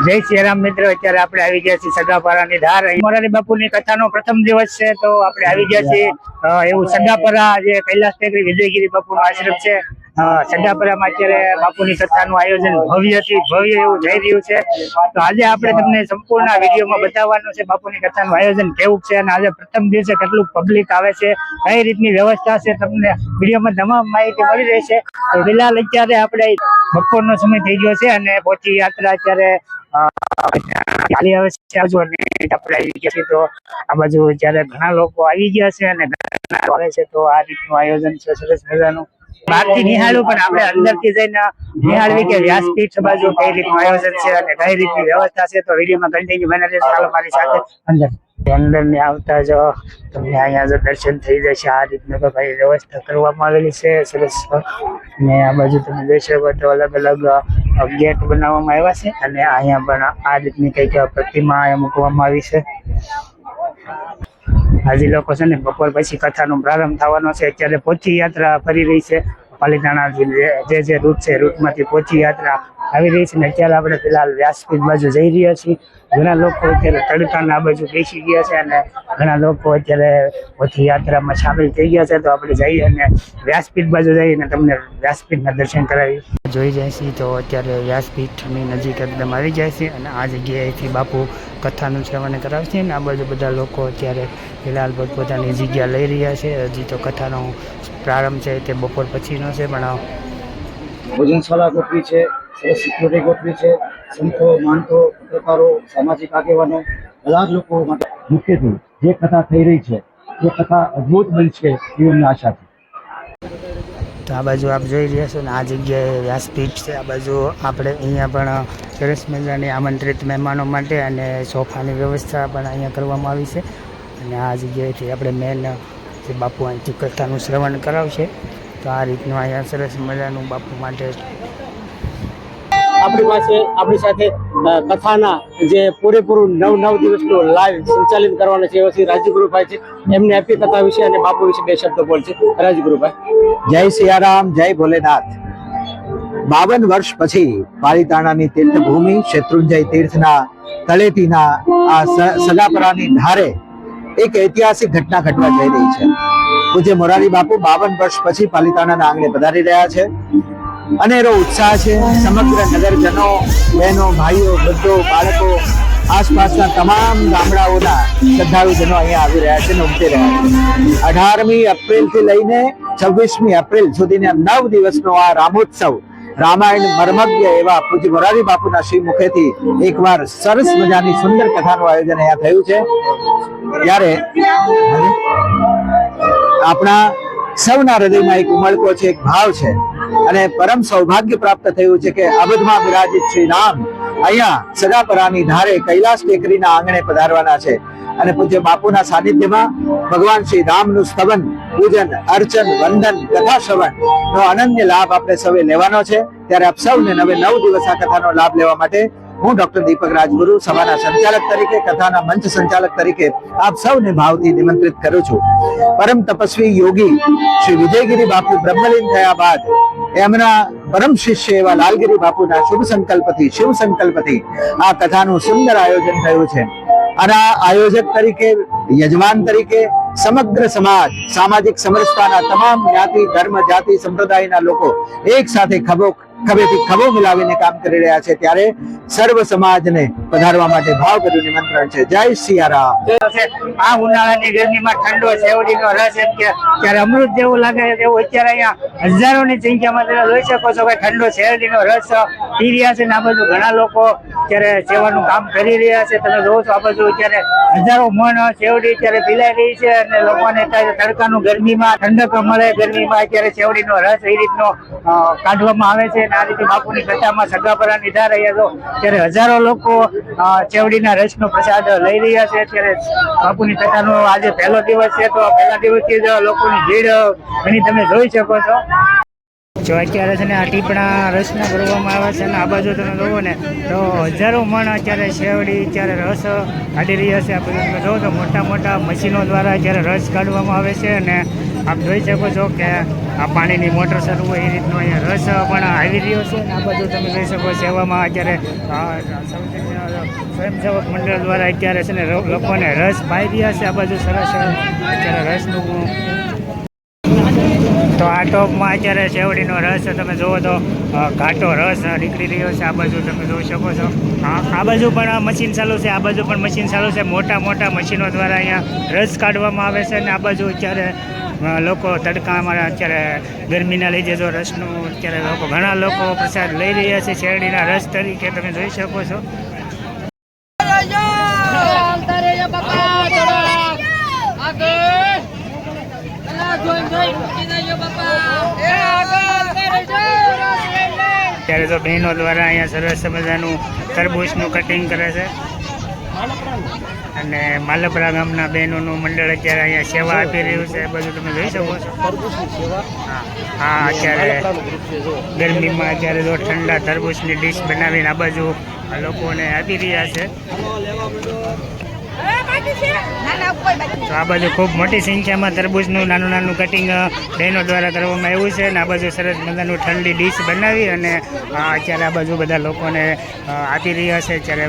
જય શ્રી રામ મિત્રો, અત્યારે આપણે આવી ગયા છીએ સગાપરાની ધાર. મોરારી બાપુની કથાનો પ્રથમ દિવસ છે, તો આપણે આવી ગયા છીએ એવું સગાપરા જે કૈલાસ ટેકરી વિજયગીરી બાપુનો આશ્રમ છે. સગાપરામાં અત્યારે બાપુની કથાનું આયોજન ભવ્ય એવું જઈ રહ્યું છે. તો આજે આપણે તમને સંપૂર્ણ વિડીયોમાં બતાવવાનું છે બાપુની કથાનું આયોજન કેવું છે, અને આજે પ્રથમ દિવસે કેટલું પબ્લિક આવે છે, કઈ રીતની વ્યવસ્થા છે, તમને વિડીયોમાં તમામ માહિતી મળી રહેશે. તો ફિલહાલ અત્યારે આપણે બપોરનો સમય થઈ ગયો છે અને પોચી યાત્રા અત્યારે ચાલી આવે છે. આપણે આવી ગયા છીએ, તો આ બાજુ અત્યારે ઘણા લોકો આવી ગયા છે અને આવે છે. તો આ રીતનું આયોજન છે, સરસ મજાનું. બહારથી નિહાળ્યું, પણ આપણે અંદરથી જઈને નિહાળવી કે વ્યાસપીઠ બાજુ કઈ રીતનું આયોજન છે અને કઈ રીતની વ્યવસ્થા છે. તો વિડીયોમાં કન્ટિન્યુ બને રહેજો. ચાલો મારી સાથે અંદર ને આવતા જ તમને અહીંયા જો દર્શન થઈ જશે. આ રીતનું તો ભાઈ વ્યવસ્થા કરવામાં આવેલી છે, સરસ. ને આ બાજુ તમે જોઈ શકો તો અલગ અલગ ગેટ બનાવવામાં આવ્યા છે, અને અહીંયા પણ આ રીતની કઈક પ્રતિમા અહીંયા મૂકવામાં આવી છે. આજે લોકો છે ને બપોર પછી કથાનો પ્રારંભ થવાનો છે. અત્યારે પોચી યાત્રા ફરી રહી છે. પાલિતાણા જે રૂટ છે, રૂટમાંથી પોચી યાત્રા આવી રહી છે. ને અત્યારે આપણે ફિલહાલ વ્યાસપીઠ બાજુ જઈ રહ્યા છીએ. ઘણા લોકો અત્યારે તડકાના બાજુ બેસી ગયા છે અને ઘણા લોકો અત્યારે પોચી યાત્રામાં સામેલ થઈ ગયા છે. તો આપણે જઈએ અને વ્યાસપીઠ બાજુ જઈને તમને વ્યાસપીઠના દર્શન કરાવી જોઈ જાય છે. તો અત્યારે વ્યાસપીઠની નજીક એકદમ આવી જાય છે અને આ જગ્યાએથી બાપુ કથાનું શ્રવણ કરાવશે. અને આ બાજુ બધા લોકો અત્યારે ફિલહાલ પોતપોતાની જગ્યા લઈ રહ્યા છે. હજી તો કથાનો પ્રારંભ છે તે બપોર પછીનો છે, પણ ભોજનશાળા ગોઠવી છે, સરસ સિક્યુરિટી ગોઠવી છે. સંતો, મહંતો, પત્રકારો, સામાજિક આગેવાનો, બધા જ લોકો માટે મુખ્યત્વે જે કથા થઈ રહી છે એ કથા અદ્ભુત બનશે એવી અમને આશા છે. તો આ બાજુ આપ જોઈ રહ્યા છો ને આ જગ્યાએ વ્યાસપીઠ છે. આ બાજુ આપણે અહીંયા પણ સરસ મજાની આમંત્રિત મહેમાનો માટે અને સોફાની વ્યવસ્થા પણ અહીંયા કરવામાં આવી છે. અને આ જગ્યાએથી આપણે મેન જે બાપુ અહીંથી કથાનું શ્રવણ કરાવશે. તો આ રીતનું અહીંયા સરસ મજાનું બાપુ માટે આપણી સાથે કથાના જે પૂરેપૂરું 9 દિવસનું લાઈવ સંચાલિત કરવાનું છે એવા શ્રી રાજગુરુભાઈ છે. એમને આપી કથા વિશે અને બાપુ વિશે 2 શબ્દો બોલશે. રાજગુરુભાઈ. જય સિયારામ, જય ભોલેનાથ. 52 વર્ષ પછી પાલિતાણાની તીર્થભૂમિ શેત્રુંજય તીર્થના તળેટીના આ સગાપરાની ધારે એક ઐતિહાસિક ઘટના ઘટવા જઈ રહી છે. પૂજ્ય મોરારી બાપુ 52 વર્ષ પછી પાલિતાણાના આંગણે પધારી રહ્યા છે. અનેરો ઉત્સાહ છે. સમગ્ર નગરજનો, બહેનો, ભાઈઓ, વૃદ્ધો, બાળકો, આસપાસના તમામ ગામડાઓના શ્રદ્ધાળુજનો અહીંયા આવી રહ્યા છે અને ઉમટી રહ્યા છે. 18મી એપ્રિલથી લઈને 26મી એપ્રિલ સુધીના 9 દિવસનો આ રામોત્સવ રામાયણ મર્મજ્ઞ એવા પૂજ્ય મોરારી બાપુના શ્રી મુખેથી એકવાર સરસ મજાની સુંદર કથાનું આયોજન અહીંયા થયું છે. ત્યારે આપણા સૌના હૃદયમાં એક ઉમળકો છે, એક ભાવ છે અને પરમ સૌભાગ્ય પ્રાપ્ત થયું છે કે અબધમાં બિરાજિત શ્રી રામ અહીંયા સગાપરાની ધારે કૈલાસ ટેકરીના આંગણે પધારવાના છે. અને પૂજ્ય બાપુના સાનિધ્યમાં ભગવાન શ્રી રામનું સ્તવન, પૂજન, અર્ચન, વંદન, કથા શ્રવણ નો અનન્ય લાભ આપણે સૌએ લેવાનો છે. ત્યારે આપ સૌને 9 દિવસ આ કથાનો લાભ લેવા માટે હું ડોક્ટર દીપક રાજગુરુ સભાના સંચાલક તરીકે, કથાના મંચ સંચાલક તરીકે આપ સૌને ભાવથી નિમંત્રિત કરું છું. પરમ તપસ્વી યોગી શ્રી વિજયગીરી બાપુ બ્રહ્મલીન થયા બાદ એમના પરમ શિષ્ય એવા લાલગીરી બાપુના શુભ સંકલ્પથી, શિવ સંકલ્પથી આ કથાનું સુંદર આયોજન થયું છે. અને આ આયોજક તરીકે, યજમાન તરીકે સમગ્ર સમાજ, સામાજિક સમરસતાના તમામ જ્ઞાતિ, ધર્મ, જાતિ, સંપ્રદાયના લોકો એક સાથે ખભેથી ખભો મિલાવીને કામ કરી રહ્યા છે. ત્યારે સર્વ સમાજને પધારવા માટે ભાવભર્યું નિમંત્રણ છે. જય સિયારામ. આ ઉનાળાની ગરમીમાં ઠંડો શેવડીનો રસ એમ કે ત્યારે અમૃત જેવું લાગે છે તેવું અત્યારે અહીંયા હજારોની સંખ્યામાં તમે જોઈ શકો છો કે ઠંડો શેરડીનો રસ પી રહ્યા છે ને આ બાજુ ઘણા લોકો અત્યારે સેવાનું કામ કરી રહ્યા છે. તમે જોવો છો આ બાજુ અત્યારે હજારો મણ શેવડી અત્યારે પીલાઈ રહી છે અને લોકોને અત્યારે તડકાનું ગરમીમાં ઠંડક મળે ગરમીમાં અત્યારે શેવડીનો રસ એ રીતનો કાઢવામાં આવે છે અને આ રીતે બાપુની કથામાં સગાપરાની ધાર અહીંયા તો ત્યારે હજારો લોકો શેવડીના રસનો પ્રસાદ લઈ રહ્યા છે. અત્યારે બાપુની કથાનો આજે પહેલો દિવસ છે તો પહેલા દિવસથી જ લોકોની ભીડ ઘણી તમે જોઈ શકો છો. જો અત્યારે છે ને આ ટીપણા રસના કરવામાં આવે છે અને આ બાજુ તમે જોવો ને તો હજારો મણ અત્યારે શેવડી અત્યારે રસ કાઢી રહ્યા છે. આ બધું તમે જોવો તો મોટા મોટા મશીનો દ્વારા અત્યારે રસ કાઢવામાં આવે છે અને આપ જોઈ શકો છો કે આ પાણીની મોટર શરૂ હોય એ રીતનો અહીંયા રસ પણ આવી રહ્યો છે અને આ બાજુ તમે જોઈ શકો સેવામાં અત્યારે સ્વયંસેવક મંડળ દ્વારા અત્યારે છે ને લોકોને રસ પાઈ રહ્યા છે. આ બાજુ સરસ અત્યારે રસનું તો આ ટોપમાં અત્યારે શેવડીનો રસ તમે જુઓ તો ઘાટો રસ નીકળી રહ્યો છે. આ બાજુ તમે જોઈ શકો છો આ બાજુ પણ મશીન ચાલુ છે, આ બાજુ પણ મશીન ચાલુ છે. મોટા મોટા મશીનો દ્વારા અહીંયા રસ કાઢવામાં આવે છે અને આ બાજુ અત્યારે લોકો તડકામાં અત્યારે ગરમીના લીધે જો રસનું અત્યારે લોકો ઘણા લોકો પ્રસાદ લઈ રહ્યા છે શેરડીના રસ તરીકે તમે જોઈ શકો છો. ત્યારે તો બહેનો દ્વારા અહીંયા સરસ મજાનું તરબૂચનું કટિંગ કરે છે અને માલપરા ગામના બહેનોનું મંડળ અત્યારે અહીંયા સેવા આપી રહ્યું છે. બધું તમે જોઈ શકો છો. હા અત્યારે ગરમીમાં અત્યારે જો ઠંડા તરબૂચની ડીશ બનાવીને આ બાજુ લોકોને આપી રહ્યા છે. તો આ બાજુ ખૂબ મોટી સંખ્યામાં તરબૂચનું નાનું નાનું કટિંગ બહેનો દ્વારા કરવામાં આવ્યું છે અને આ બાજુ સરસ મજાનું ઠંડી ડીશ બનાવી અને અત્યારે આ બાજુ બધા લોકોને આપી રહ્યા છે. અત્યારે